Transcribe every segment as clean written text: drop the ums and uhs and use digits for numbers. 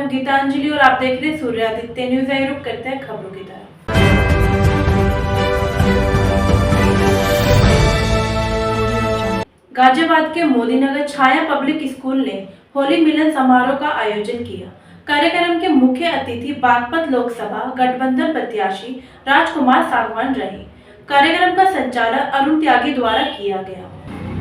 हूं गीतांजलि और आप देख रहे हैं सूर्यादित्य न्यूज। आइए रुक करते हैं खबरों की तरफ। गाजियाबाद के मोदीनगर छाया पब्लिक स्कूल ने होली मिलन समारोह का आयोजन किया। कार्यक्रम के मुख्य अतिथि बागपत लोकसभा गठबंधन प्रत्याशी राजकुमार सागवान रहे। कार्यक्रम का संचालन अरुण त्यागी द्वारा किया गया।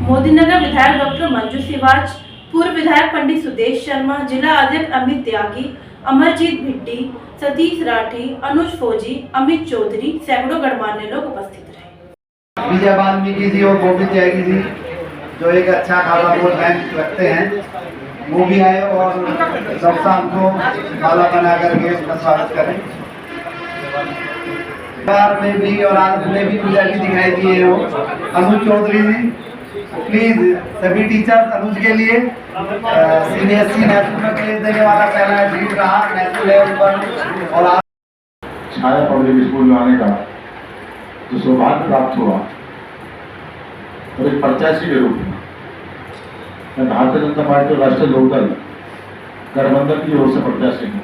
मोदीनगर विधायक डॉक्टर मंजू सिवाच, पूर्व विधायक पंडित सुदेश शर्मा, जिला अध्यक्ष अमित त्यागी, अमरजीत भिट्टी, सतीश राठी, अनुज फौजी, अमित चौधरी, सैकड़ों गणमान्य लोग उपस्थित रहे। विजय वाल्मीकि जी और गोविंद त्यागी जी जो एक अच्छा खासा वोट बैंक रखते हैं, वो भी आए और सब शाम को माला बना करके उसका स्वागत करें। बिहार में भी और आनंद में भी पूजा भी दिखाई दिए हैं। वो अनुज चौधरी जी, प्लीज सभी टीचर्स अनुज के लिए CBSE नेशनल में प्लेस देने वाला पहला ड्रीम रहा नेशनल लेवल पर। और छाया पब्लिक स्कूल में आने का जो सौभाग्य प्राप्त हुआ और एक प्रत्याशी के रूप में मैं भारतीय जनता पार्टी और राष्ट्रीय लोकदल गठबंधन की ओर से प्रत्याशी हूँ।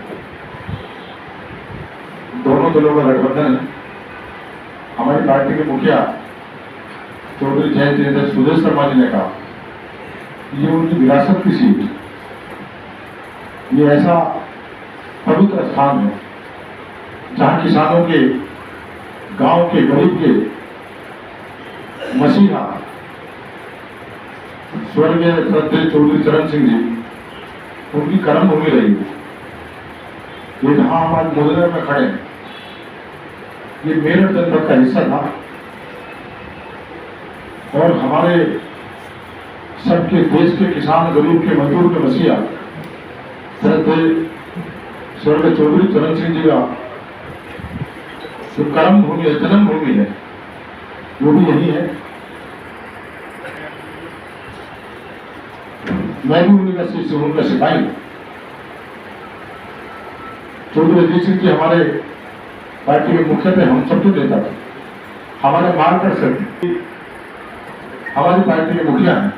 दोनों दलों का गठबंधन है। हमारी पार्टी के मुखिया चौधरी जयंत सुदेश शर्मा जी ने कहा ये उनकी विरासत की सीट, ये ऐसा पवित्र स्थान है जहाँ किसानों के, गांव के, गरीब के मसीहा स्वर्गीय श्रद्धेय चौधरी चरण सिंह जी, उनकी कर्म भूमि रही है। ये जहां हम आज मोदीनगर में खड़े हैं, ये मेरठ जनपद का हिस्सा था और हमारे सबके देश के किसान, गरीब के, मजदूर के मसीहा श्रद्धेय स्वर्गीय चौधरी चरण सिंह जी का जो कर्म भूमि है, जन्म भूमि है, वो भी यही है। मैं भी उन्हीं का शिष्य हूं, उनका सिपाही हूं। चौधरी अजीत सिंह जी हमारे पार्टी के मुख्य थे, हम सबके नेता थे, हमारे मार्गदर्शक हमारी पार्टी के मुखिया हैं।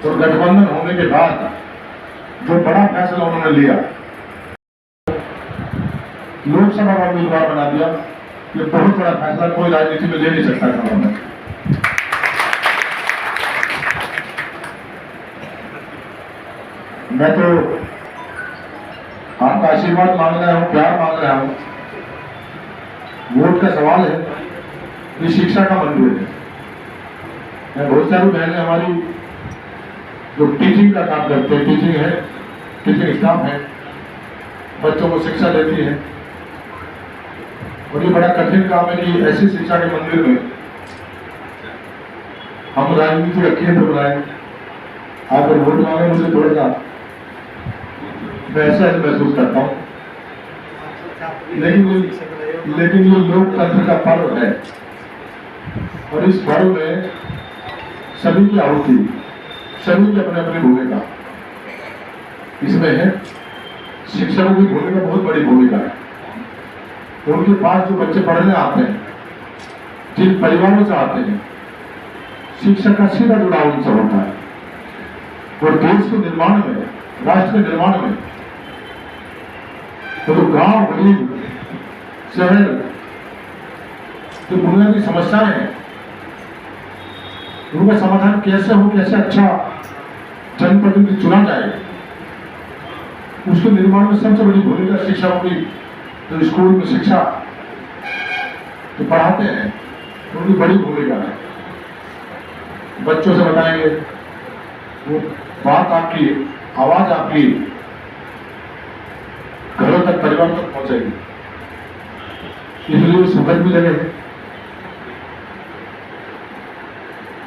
और गठबंधन होने के बाद जो बड़ा फैसला उन्होंने लिया, लोकसभा का उम्मीदवार बना दिया, ये बहुत बड़ा फैसला कोई राजनीति में ले नहीं सकता था उन्होंने। मैं तो आपका आशीर्वाद मांग रहा हूं, प्यार मांग रहा हूं। वोट का सवाल है, ये शिक्षा का मंदिर है। मैं बहुत सारी बहनें हमारी जो टीचिंग का काम करते हैं, टीचिंग है, टीचिंग स्टाफ है, बच्चों को शिक्षा देती है। और ये बड़ा कठिन काम है कि ऐसी शिक्षा के मंदिर में हम राजनीति का केंद्र बनाए। आकर वोट मांगे, मुझे थोड़ा सा मैं ऐसा महसूस करता हूँ, लेकिन ये लोकतंत्र का पर्व है और इस पर्व में सभी की आहुति, सभी की अपने अपनी भूमिका इसमें है। शिक्षकों की भूमिका बहुत बड़ी भूमिका है। उनके पास जो बच्चे पढ़ने आते हैं, जिन परिवारों से आते हैं, शिक्षा का सीधा जुड़ाव उनसे होता है। और देश के निर्माण में, राष्ट्र के निर्माण में तो गांव, गरीब, शहर जो बुनियादी समस्याएं हैं, उनका समाधान कैसे हो, कैसे अच्छा जनप्रतिनिधि चुना जाए, उसके निर्माण में सबसे बड़ी भूमिका शिक्षकों की। तो स्कूल में शिक्षा जो पढ़ाते हैं, उनकी बड़ी भूमिका है। बच्चों से बताएंगे, वो बात आपकी, आवाज आपकी घरों तक, परिवार तक पहुंचेगी। इसलिए सुखद भी लगे,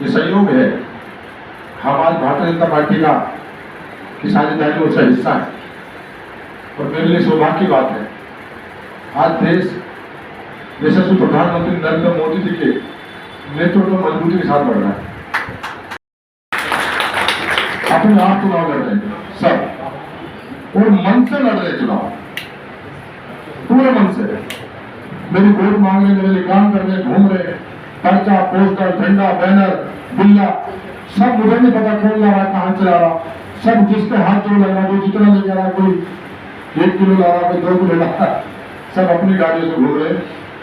ये सहयोग है। हम आज भारतीय जनता पार्टी का की साझेदारी उसका हिस्सा है और मेरे लिए सौभाग्य की बात है। आज देश यशस्वी प्रधानमंत्री नरेंद्र मोदी जी के नेतृत्व में मजबूती के साथ बढ़ रहा है। अपने आप चुनाव लड़ रहे हैं सब, और मन से लड़ रहे चुनाव, पूरे मन से। मेरी वोट मांग रहे, मेरे लिए काम कर रहे, घूम रहे, पर्चा, पोस्टर, झंडा, बैनर, बिल्ला, सब मुझे नहीं पता कौन ला रहा है, कहां से ला रहा, सब जिसके हाथ जो लग रहा, जो जितना लेकर आ रहा, कोई 1 किलो ला रहा, 2 किलो ला रहा, सब अपनी गाड़ियों से घूम रहे।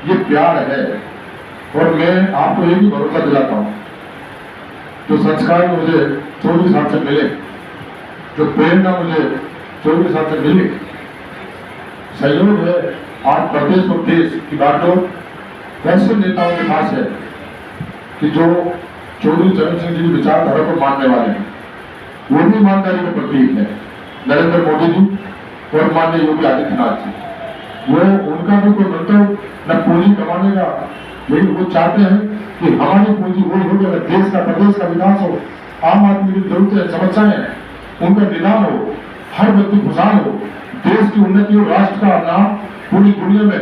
ये प्यार है। और मैं आपको ये भी भरोसा दिलाता हूँ, जो संस्कार मुझे 24 साल से मिले, जो प्रेरणा मुझे 24 साल से मिली, सहयोग है आज प्रदेश प्रदेश की बातों वैसे नेताओं के पास है कि जो चौधरी चरण सिंह जी की विचारधारा को मानने वाले हैं। वो भी ईमानदारी के प्रतीक है, नरेंद्र मोदी जी और माननीय योगी आदित्यनाथ जी। वो उनका भी कोई मतलब न पूंजी कमाने का, लेकिन वो चाहते हैं कि हमारी पूंजी वो हो कि देश का प्रदेश का विकास हो, आम आदमी की जरूरतें समस्याएं उनका निदान हो, हर व्यक्ति खुशहाल हो, देश की उन्नति और राष्ट्र का नाम पूरी दुनिया में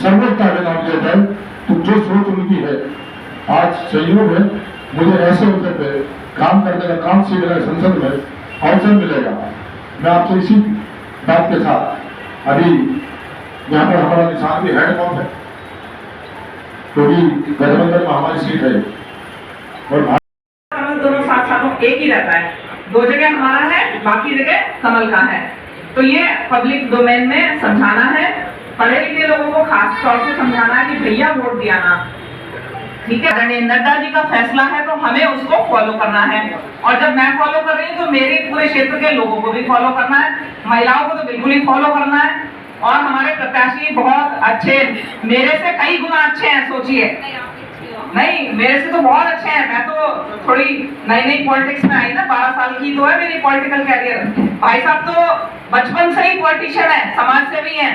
सर्वोच्च का नाम दिया जाए। तो जो सोच उनकी है, आज सहयोग है, मुझे ऐसे अवसर पे काम करने का, काम सीखने का संसद में अवसर मिलेगा। मैं आपसे इसी बात के साथ अभी यहाँ पर हमारा निशान भी हैंड पंप है, क्योंकि गठबंधन में हमारी सीट है और दोनों साथ एक ही रहता है। 2 जगह हमारा है, बाकी जगह कमल का है। तो ये पब्लिक डोमेन में समझाना है, पढ़े लिखे लोगों को खास तौर से समझाना है कि भैया वोट दिया ना, ठीक है। आदरणीय नड्डा जी का फैसला है तो हमें उसको फॉलो करना है। और जब मैं फॉलो कर रही हूँ तो मेरे पूरे क्षेत्र के लोगों को भी फॉलो करना है, महिलाओं को तो बिल्कुल ही फॉलो करना है। और हमारे प्रत्याशी बहुत अच्छे, मेरे से कई गुना अच्छे हैं, सोचिए। नहीं, मेरे से तो बहुत अच्छे हैं। मैं तो थोड़ी नई पॉलिटिक्स में आई ना, 12 साल की तो है मेरी पॉलिटिकल कैरियर। भाई साहब तो बचपन से ही पॉलिटिशियन है, समाज सेवी हैं।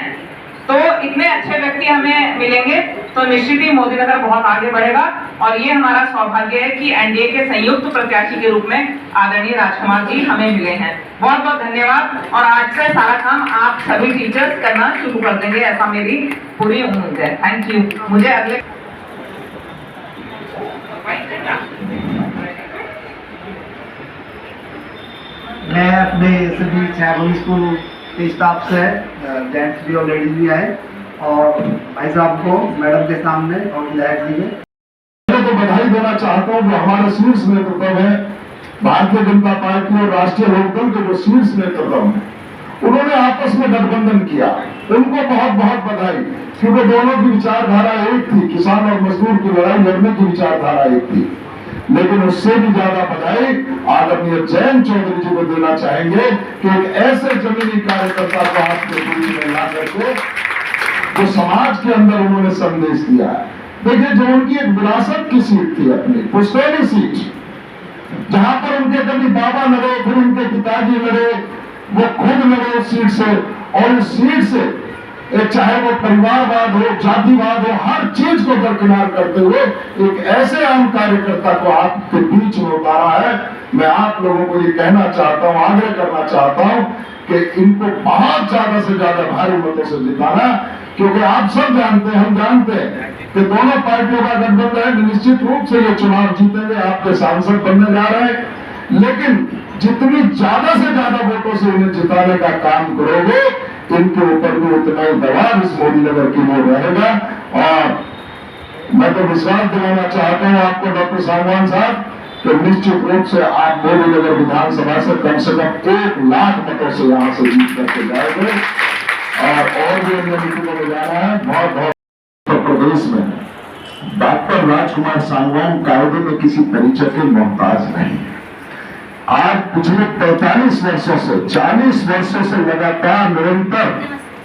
तो इतने अच्छे व्यक्ति हमें मिलेंगे तो निश्चित ही मोदी नगर बहुत आगे बढ़ेगा। और ये हमारा सौभाग्य है कि एनडीए के संयुक्त प्रत्याशी के रूप में आदरणीय राजकुमार जी हमें मिले हैं। बहुत बहुत धन्यवाद। और आज से सारा काम आप सभी टीचर्स करना शुरू कर देंगे, ऐसा मेरी पूरी उम्मीद है। Thank you. मुझे अगले मैं अपने सभी छाया स्कूल के स्टाफ से, जेंट्स भी और लेडीज भी आए, और भाई साहब को मैडम के सामने और विधायक जी में तो बधाई देना चाहता हूँ। जो हमारे शीर्ष नेतृत्व है, भारतीय जनता पार्टी और राष्ट्रीय लोकदल के जो शीर्ष नेतृत्व है, उन्होंने आपस में गठबंधन किया, उनको बहुत बहुत बधाई। क्योंकि दोनों की विचारधारा एक थी, किसान और मजदूर की लड़ाई लड़ने की विचारधारा एक थी। लेकिन उससे भी ज्यादा बधाई आदरणीय जयंत चौधरी जी को देना चाहेंगे कि एक ऐसे जमीनी कार्यकर्ता को आपके बीच में ला करके जो समाज के अंदर उन्होंने संदेश दिया है। देखिए, जो उनकी एक विरासत की सीट थी, अपनी पुश्तैनी सीट, जहां पर उनके कभी बाबा लड़े, फिर उनके पिताजी लड़े, वो खुद लड़े उस सीट से, और उस सीट से चाहे वो परिवारवाद हो, जातिवाद हो, हर चीज को दरकिनार करते हुए एक ऐसे आम कार्यकर्ता को आपके बीच में उतारा है। मैं आप लोगों को ये कहना चाहता हूँ, आग्रह करना चाहता हूँ कि इनको बहुत ज्यादा से ज्यादा भारी मतों से जिताना, क्योंकि आप सब जानते हैं, हम जानते हैं कि दोनों पार्टियों का गठबंधन है, निश्चित रूप से ये चुनाव जीतेंगे, आपके सांसद बनने जा रहे हैं। लेकिन जितनी ज्यादा से ज्यादा वोटों से उन्हें जिताने का काम करोगे, इनके ऊपर भी उतना ही दबाव इस मोदी नगर की ओर रहेगा। और मैं तो विश्वास दिलाना चाहता हूं आपको डॉक्टर सांगवान साहब, तो निश्चित रूप से आप मोदी नगर विधानसभा से कम 1 लाख मतों से यहाँ से जीत करके जाएंगे। और भी अन्य मीटिंगों में जाना है। बहुत बहुत उत्तर प्रदेश में डॉक्टर राजकुमार सांगवान कायदे में किसी परिचय के मोहताज नहीं। आज पिछले 45 वर्षों से, 40 वर्षों से लगातार निरंतर,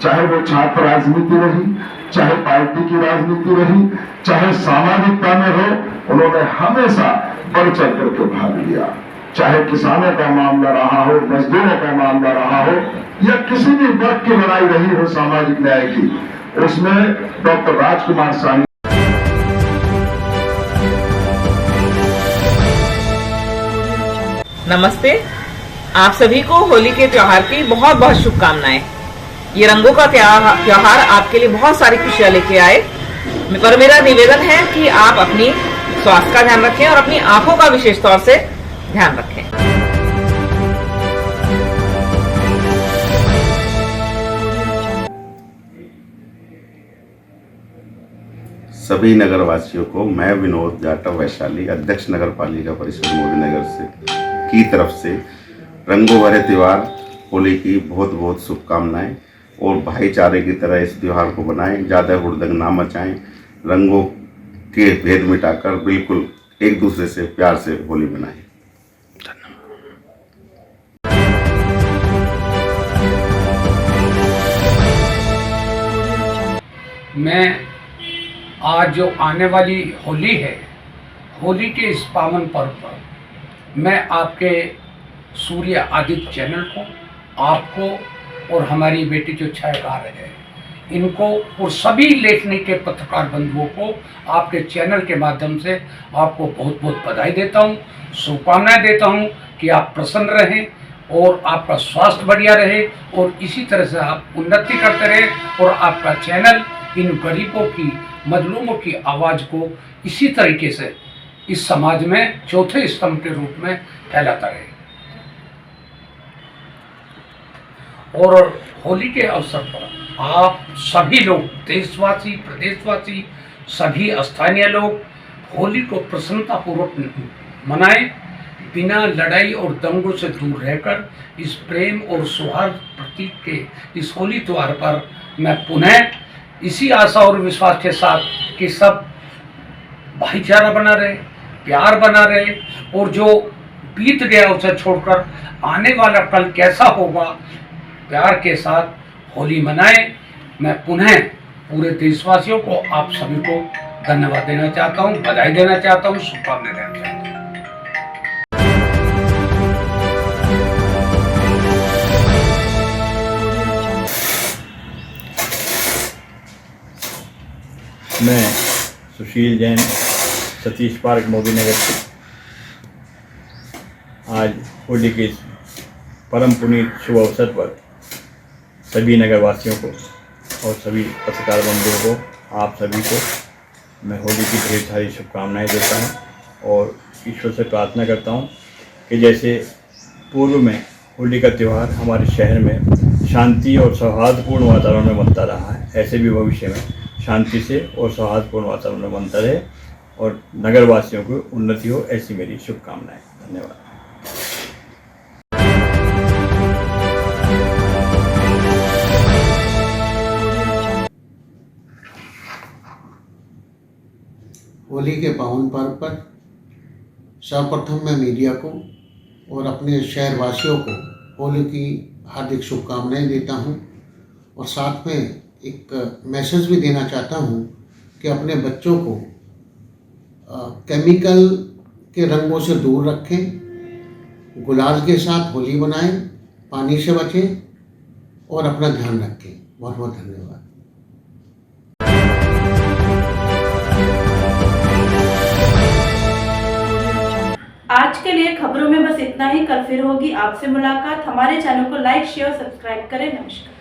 चाहे वो छात्र राजनीति रही, चाहे पार्टी की राजनीति रही, चाहे सामाजिकता में हो, उन्होंने हमेशा बढ़ चढ़ करके भाग लिया। चाहे किसानों का मामला रहा हो, मजदूरों का मामला रहा हो, या किसी भी वर्ग की लड़ाई रही हो सामाजिक न्याय की, उसमें डॉक्टर राजकुमार सांगवान। नमस्ते, आप सभी को होली के त्योहार की बहुत बहुत शुभकामनाएं। ये रंगों का त्योहार आपके लिए बहुत सारी खुशियां लेके आए, पर मेरा निवेदन है कि आप अपनी स्वास्थ्य का ध्यान रखें और अपनी आंखों का विशेष तौर से ध्यान रखें। सभी नगरवासियों को मैं विनोद जाटव वैशाली, अध्यक्ष नगर पालिका परिषद मोदी नगर से की तरफ से रंगों भरे त्योहार होली की बहुत बहुत शुभकामनाएं। और भाईचारे की तरह इस त्यौहार को बनाएं, ज़्यादा हुड़दंग ना मचाएं, रंगों के भेद मिटाकर बिल्कुल एक दूसरे से प्यार से होली मनाएं। मैं आज जो आने वाली होली है, होली के इस पावन पर्व पर मैं आपके सूर्य आदित्य चैनल को, आपको और हमारी बेटी जो छायाकार है, इनको और सभी लेखनी के पत्रकार बंधुओं को आपके चैनल के माध्यम से आपको बहुत बहुत बधाई देता हूँ, शुभकामनाएं देता हूँ कि आप प्रसन्न रहें और आपका स्वास्थ्य बढ़िया रहे और इसी तरह से आप उन्नति करते रहे और आपका चैनल इन गरीबों की, मजलूमों की आवाज़ को इसी तरीके से इस समाज में चौथे स्तंभ के रूप में फैलाता रहे। और होली के अवसर पर आप सभी लोग, देशवासी, प्रदेशवासी, सभी स्थानीय लोग होली को प्रसन्नतापूर्वक मनाएं, बिना लड़ाई और दंगों से दूर रहकर इस प्रेम और सौहार्द प्रतीक के इस होली त्यौहार पर मैं पुनः इसी आशा और विश्वास के साथ कि सब भाईचारा बना रहे, प्यार बना रहे और जो बीत गया उसे छोड़कर आने वाला कल कैसा होगा, प्यार के साथ होली मनाएं। मैं पुनः पूरे देशवासियों को, आप सभी को धन्यवाद देना चाहता हूं, बधाई देना चाहता हूं, शुभकामनाएं देना चाहता हूं। मैं सुशील जैन, सतीश पार्क, मोदी नगर से आज होली के इस परम पुनीत शुभ अवसर पर सभी नगरवासियों को और सभी पत्रकार बंधुओं को, आप सभी को मैं होली की ढेर सारी शुभकामनाएं देता हूं और ईश्वर से प्रार्थना करता हूं कि जैसे पूर्व में होली का त्यौहार हमारे शहर में शांति और सौहार्दपूर्ण वातावरण में बनता रहा है, ऐसे भी भविष्य में शांति से और सौहार्दपूर्ण वातावरण में बनता रहे और नगरवासियों को उन्नति हो, ऐसी मेरी शुभकामनाएं। धन्यवाद। होली के पावन पर्व पर सर्वप्रथम मैं मीडिया को और अपने शहरवासियों को होली की हार्दिक शुभकामनाएं देता हूं और साथ में एक मैसेज भी देना चाहता हूं कि अपने बच्चों को केमिकल के रंगों से दूर रखें, गुलाल के साथ होली मनाएं, पानी से बचें और अपना ध्यान रखें। बहुत बहुत धन्यवाद। आज के लिए खबरों में बस इतना ही। कल फिर होगी आपसे मुलाकात। हमारे चैनल को लाइक, शेयर, सब्सक्राइब करें। नमस्कार।